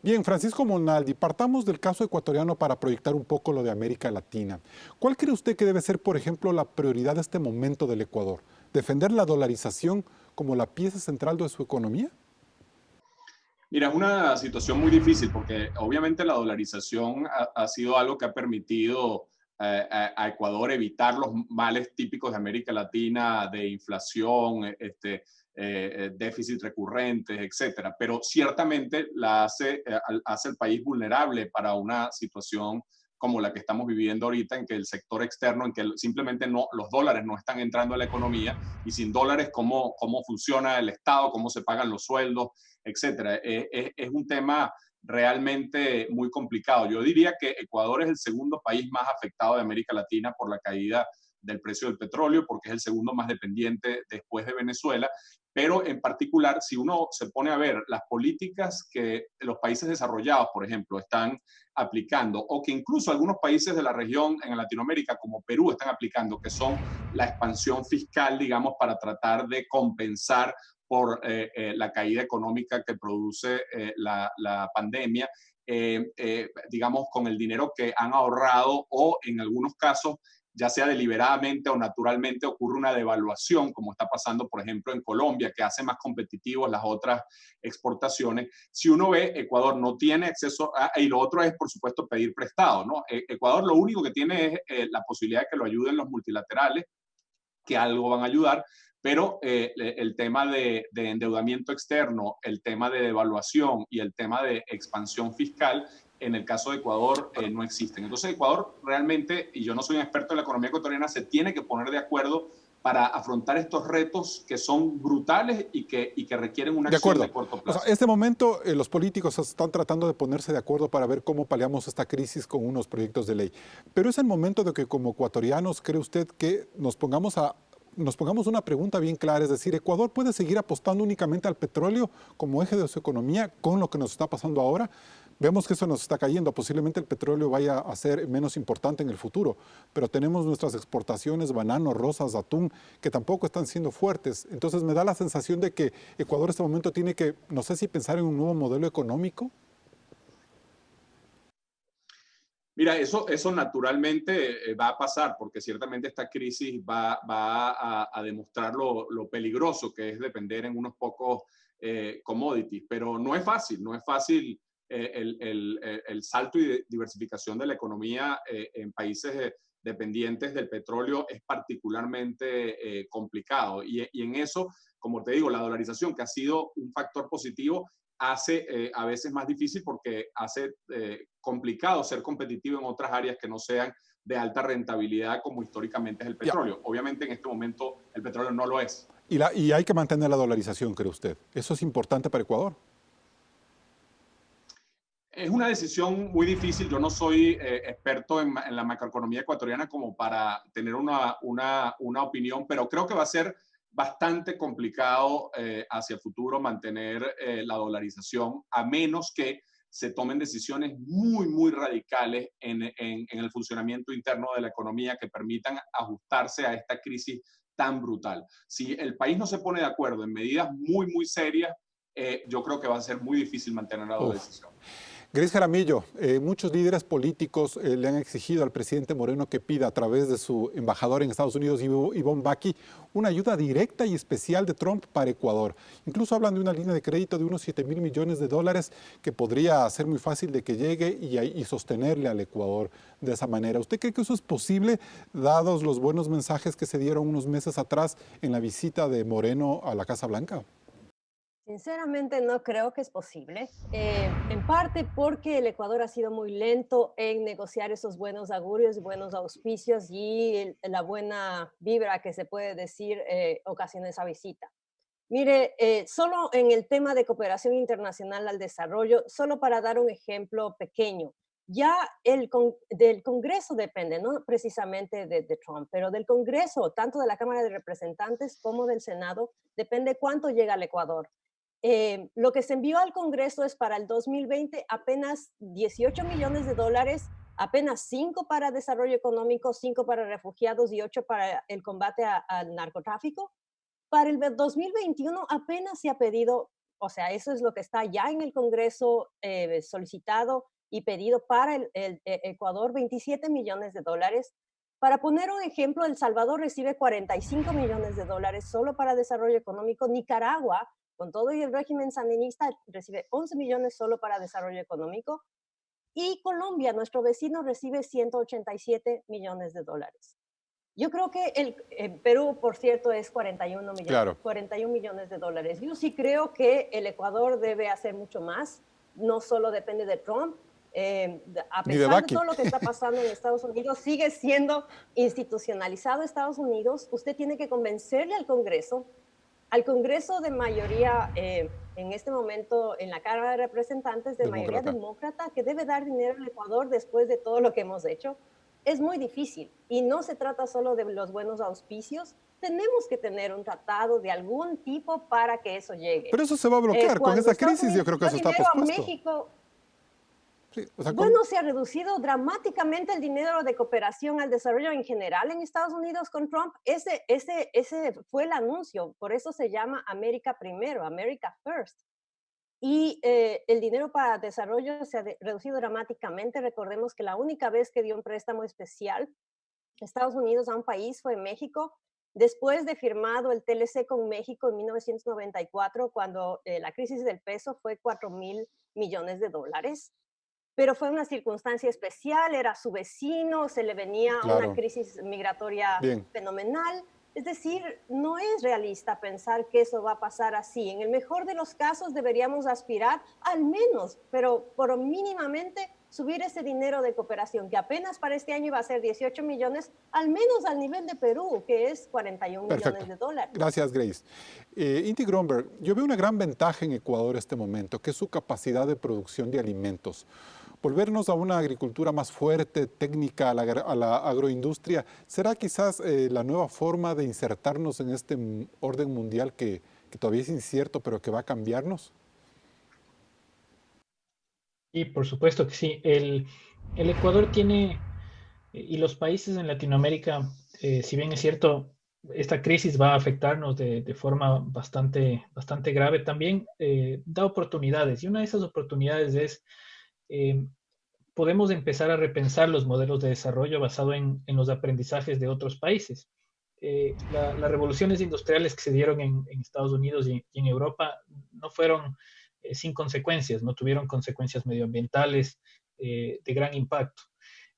Bien, Francisco Monaldi, partamos del caso ecuatoriano para proyectar un poco lo de América Latina. ¿Cuál cree usted que debe ser, por ejemplo, la prioridad de este momento del Ecuador? ¿Defender la dolarización como la pieza central de su economía? Mira, es una situación muy difícil porque obviamente la dolarización ha sido algo que ha permitido a Ecuador evitar los males típicos de América Latina, de inflación, déficit recurrentes, etcétera. Pero ciertamente hace el país vulnerable para una situación como la que estamos viviendo ahorita, en que el sector externo, en que simplemente los dólares no están entrando a la economía, y sin dólares, ¿cómo funciona el Estado? ¿Cómo se pagan los sueldos? Etcétera. Es un tema realmente muy complicado. Yo diría que Ecuador es el segundo país más afectado de América Latina por la caída del precio del petróleo, porque es el segundo más dependiente después de Venezuela. Pero en particular, si uno se pone a ver las políticas que los países desarrollados, por ejemplo, están aplicando, o que incluso algunos países de la región en Latinoamérica, como Perú, están aplicando, que son la expansión fiscal, digamos, para tratar de compensar por la caída económica que produce la pandemia, digamos, con el dinero que han ahorrado, o en algunos casos ya sea deliberadamente o naturalmente, ocurre una devaluación, como está pasando, por ejemplo, en Colombia, que hace más competitivos las otras exportaciones. Si uno ve, Ecuador no tiene acceso y lo otro es, por supuesto, pedir prestado, ¿no? Ecuador lo único que tiene es la posibilidad de que lo ayuden los multilaterales, que algo van a ayudar, pero el tema de endeudamiento externo, el tema de devaluación y el tema de expansión fiscal, en el caso de Ecuador no existen. Entonces Ecuador realmente, y yo no soy un experto en la economía ecuatoriana, se tiene que poner de acuerdo para afrontar estos retos que son brutales y que requieren una acción de corto plazo. O sea, en este momento los políticos están tratando de ponerse de acuerdo para ver cómo paliamos esta crisis con unos proyectos de ley. Pero es el momento de que como ecuatorianos, ¿cree usted que nos pongamos una pregunta bien clara? Es decir, ¿Ecuador puede seguir apostando únicamente al petróleo como eje de su economía con lo que nos está pasando ahora? Vemos que eso nos está cayendo. Posiblemente el petróleo vaya a ser menos importante en el futuro, pero tenemos nuestras exportaciones, bananos, rosas, atún, que tampoco están siendo fuertes. Entonces me da la sensación de que Ecuador en este momento tiene que, no sé si pensar en un nuevo modelo económico. Mira, eso naturalmente va a pasar, porque ciertamente esta crisis va a demostrar lo peligroso que es depender en unos pocos commodities, pero no es fácil, el salto y diversificación de la economía en países dependientes del petróleo es particularmente complicado. Y en eso, como te digo, la dolarización, que ha sido un factor positivo, hace a veces más difícil porque hace complicado ser competitivo en otras áreas que no sean de alta rentabilidad como históricamente es el petróleo. Obviamente en este momento el petróleo no lo es. Y hay que mantener la dolarización, ¿cree usted? ¿Eso es importante para Ecuador? Es una decisión muy difícil. Yo no soy experto en la macroeconomía ecuatoriana como para tener una opinión, pero creo que va a ser bastante complicado hacia el futuro mantener la dolarización, a menos que se tomen decisiones muy radicales en el funcionamiento interno de la economía que permitan ajustarse a esta crisis tan brutal. Si el país no se pone de acuerdo en medidas muy serias, yo creo que va a ser muy difícil mantener la dolarización. Grace Jaramillo, muchos líderes políticos le han exigido al presidente Moreno que pida a través de su embajador en Estados Unidos, Ivonne Baki, una ayuda directa y especial de Trump para Ecuador. Incluso hablan de una línea de crédito de unos $7,000 millones que podría ser muy fácil de que llegue y sostenerle al Ecuador de esa manera. ¿Usted cree que eso es posible, dados los buenos mensajes que se dieron unos meses atrás en la visita de Moreno a la Casa Blanca? Sinceramente no creo que es posible, en parte porque el Ecuador ha sido muy lento en negociar esos buenos augurios y buenos auspicios y la buena vibra que se puede decir ocasiona esa visita. Mire, solo en el tema de cooperación internacional al desarrollo, solo para dar un ejemplo pequeño, ya del Congreso depende, no precisamente de Trump, pero del Congreso, tanto de la Cámara de Representantes como del Senado, depende cuánto llega al Ecuador. Lo que se envió al Congreso es para el 2020 apenas $18 millones, apenas 5 para desarrollo económico, 5 para refugiados y 8 para el combate al narcotráfico. Para el 2021 apenas se ha pedido, o sea, eso es lo que está ya en el Congreso solicitado y pedido para el Ecuador, $27 millones. Para poner un ejemplo, El Salvador recibe $45 millones solo para desarrollo económico. Nicaragua, con todo y el régimen sandinista, recibe 11 millones solo para desarrollo económico. Y Colombia, nuestro vecino, recibe $187 millones. Yo creo que Perú, por cierto, es 41 millones, Claro. 41 millones de dólares. Yo sí creo que el Ecuador debe hacer mucho más. No solo depende de Trump. A pesar de todo lo que está pasando en Estados Unidos, sigue siendo institucionalizado Estados Unidos. Usted tiene que convencerle al Congreso de mayoría, en este momento en la Cámara de Representantes, de mayoría demócrata, que debe dar dinero al Ecuador después de todo lo que hemos hecho. Es muy difícil y no se trata solo de los buenos auspicios. Tenemos que tener un tratado de algún tipo para que eso llegue. Pero eso se va a bloquear con esta crisis. Yo creo que eso está pospuesto. México, sí, o sea, bueno, se ha reducido dramáticamente el dinero de cooperación al desarrollo en general en Estados Unidos con Trump. Ese fue el anuncio. Por eso se llama América Primero, America First. Y el dinero para desarrollo se ha reducido dramáticamente. Recordemos que la única vez que dio un préstamo especial Estados Unidos a un país fue México, después de firmado el TLC con México en 1994, cuando la crisis del peso fue 4.000 millones de dólares. Pero fue una circunstancia especial, era su vecino, se le venía una Claro, crisis migratoria bien, fenomenal. Es decir, no es realista pensar que eso va a pasar así. En el mejor de los casos deberíamos aspirar al menos, pero por mínimamente subir ese dinero de cooperación, que apenas para este año iba a ser 18 millones, al menos al nivel de Perú, que es 41 millones perfecto. de dólares. Gracias, Grace. Inti Gromberg, yo veo una gran ventaja en Ecuador en este momento, que es su capacidad de producción de alimentos. Volvernos a una agricultura más fuerte, técnica, a la agroindustria, ¿será quizás la nueva forma de insertarnos en este orden mundial que todavía es incierto, pero que va a cambiarnos? Y por supuesto que sí. El Ecuador tiene, y los países en Latinoamérica, si bien es cierto, esta crisis va a afectarnos de forma bastante grave, también da oportunidades. Y una de esas oportunidades es, eh, podemos empezar a repensar los modelos de desarrollo basado en los aprendizajes de otros países. Las revoluciones industriales que se dieron en Estados Unidos y en Europa no fueron sin consecuencias, no tuvieron consecuencias medioambientales de gran impacto.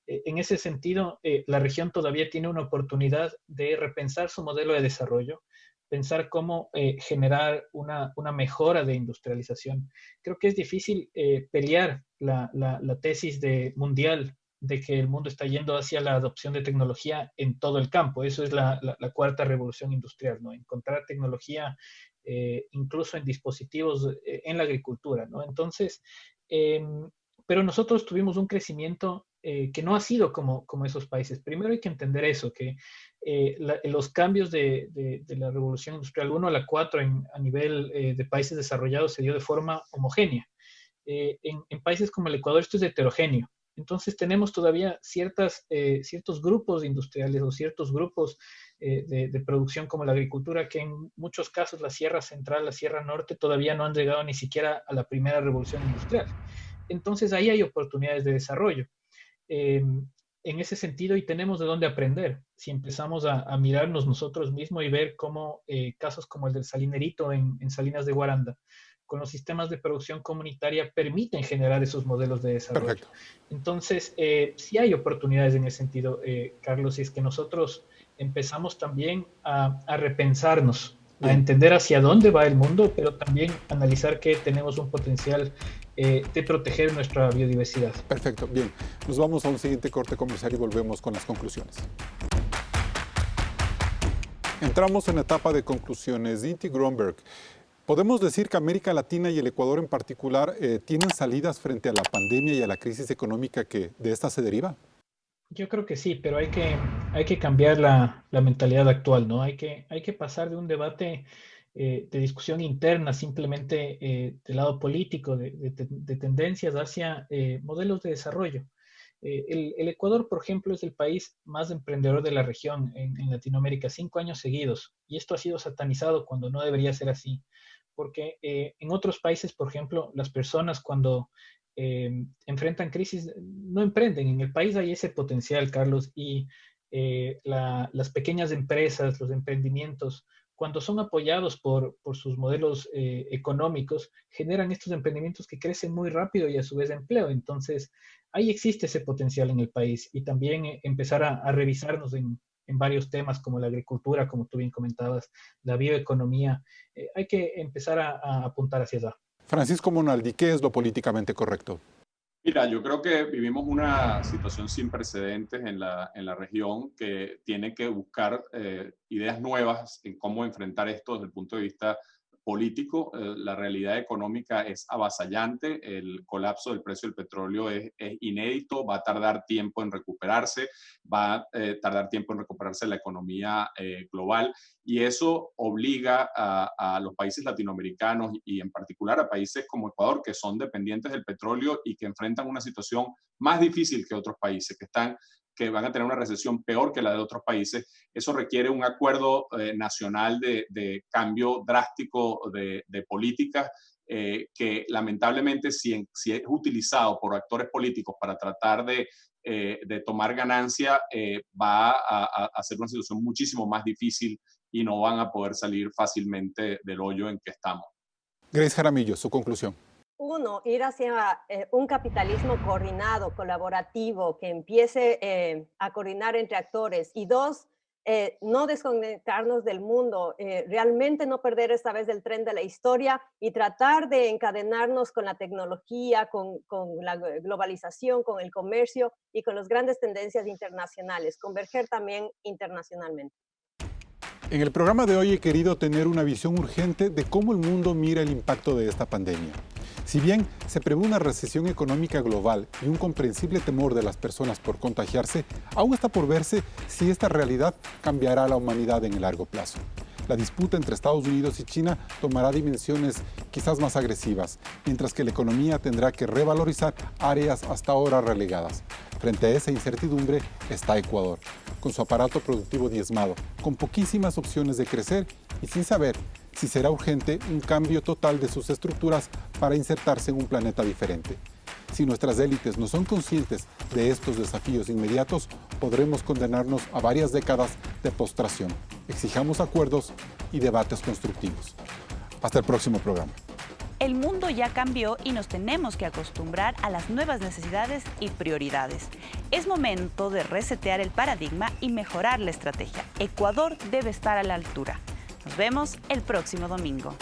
En ese sentido, la región todavía tiene una oportunidad de repensar su modelo de desarrollo, pensar cómo generar una mejora de industrialización. Creo que es difícil pelear la tesis mundial de que el mundo está yendo hacia la adopción de tecnología en todo el campo. Eso es la cuarta revolución industrial, ¿no? Encontrar tecnología incluso en dispositivos en la agricultura, ¿no? Entonces, pero nosotros tuvimos un crecimiento que no ha sido como esos países. Primero hay que entender eso, que los cambios de la revolución industrial 1 a la 4 a nivel de países desarrollados se dio de forma homogénea. En países como el Ecuador esto es heterogéneo. Entonces tenemos todavía ciertos grupos industriales o ciertos grupos de producción como la agricultura, que en muchos casos la Sierra Central, la Sierra Norte, todavía no han llegado ni siquiera a la primera revolución industrial. Entonces ahí hay oportunidades de desarrollo. En ese sentido, y tenemos de dónde aprender. Si empezamos a mirarnos nosotros mismos y ver cómo casos como el del Salinerito en Salinas de Guaranda, con los sistemas de producción comunitaria, permiten generar esos modelos de desarrollo. Perfecto. Entonces, sí hay oportunidades en ese sentido, Carlos, y es que nosotros empezamos también a repensarnos, a Bien. entender hacia dónde va el mundo, pero también analizar que tenemos un potencial de proteger nuestra biodiversidad. Perfecto, bien. Nos vamos a un siguiente corte comercial y volvemos con las conclusiones. Entramos en la etapa de conclusiones. Inti Gromberg, ¿podemos decir que América Latina y el Ecuador en particular tienen salidas frente a la pandemia y a la crisis económica que de esta se deriva? Yo creo que sí, pero hay que cambiar la mentalidad actual, ¿no? Hay que pasar de un debate de discusión interna simplemente del lado político, de tendencias hacia modelos de desarrollo. El Ecuador, por ejemplo, es el país más emprendedor de la región en Latinoamérica, 5 años seguidos, y esto ha sido satanizado cuando no debería ser así, porque en otros países, por ejemplo, las personas cuando enfrentan crisis no emprenden. En el país hay ese potencial, Carlos, y las pequeñas empresas, los emprendimientos, cuando son apoyados por sus modelos económicos, generan estos emprendimientos que crecen muy rápido y a su vez empleo. Entonces, ahí existe ese potencial en el país y también empezar a revisarnos en varios temas como la agricultura, como tú bien comentabas, la bioeconomía. Hay que empezar a apuntar hacia allá. Francisco Monaldi, ¿qué es lo políticamente correcto? Mira, yo creo que vivimos una situación sin precedentes en la región que tiene que buscar ideas nuevas en cómo enfrentar esto desde el punto de vista político. La realidad económica es avasallante, el colapso del precio del petróleo es inédito, va a tardar tiempo en recuperarse, va a tardar tiempo en recuperarse la economía global y eso obliga a los países latinoamericanos y en particular a países como Ecuador que son dependientes del petróleo y que enfrentan una situación más difícil que otros países que van a tener una recesión peor que la de otros países. Eso requiere un acuerdo nacional de cambio drástico de políticas que lamentablemente si es utilizado por actores políticos para tratar de tomar ganancia, va a ser una situación muchísimo más difícil y no van a poder salir fácilmente del hoyo en que estamos. Grace Jaramillo, su conclusión. Uno, ir hacia un capitalismo coordinado, colaborativo, que empiece a coordinar entre actores. Y dos, no desconectarnos del mundo, realmente no perder esta vez el tren de la historia y tratar de encadenarnos con la tecnología, con la globalización, con el comercio y con las grandes tendencias internacionales, converger también internacionalmente. En el programa de hoy he querido tener una visión urgente de cómo el mundo mira el impacto de esta pandemia. Si bien se prevé una recesión económica global y un comprensible temor de las personas por contagiarse, aún está por verse si esta realidad cambiará a la humanidad en el largo plazo. La disputa entre Estados Unidos y China tomará dimensiones quizás más agresivas, mientras que la economía tendrá que revalorizar áreas hasta ahora relegadas. Frente a esa incertidumbre está Ecuador, con su aparato productivo diezmado, con poquísimas opciones de crecer y sin saber si será urgente un cambio total de sus estructuras para insertarse en un planeta diferente. Si nuestras élites no son conscientes de estos desafíos inmediatos, podremos condenarnos a varias décadas de postración. Exijamos acuerdos y debates constructivos. Hasta el próximo programa. El mundo ya cambió y nos tenemos que acostumbrar a las nuevas necesidades y prioridades. Es momento de resetear el paradigma y mejorar la estrategia. Ecuador debe estar a la altura. Nos vemos el próximo domingo.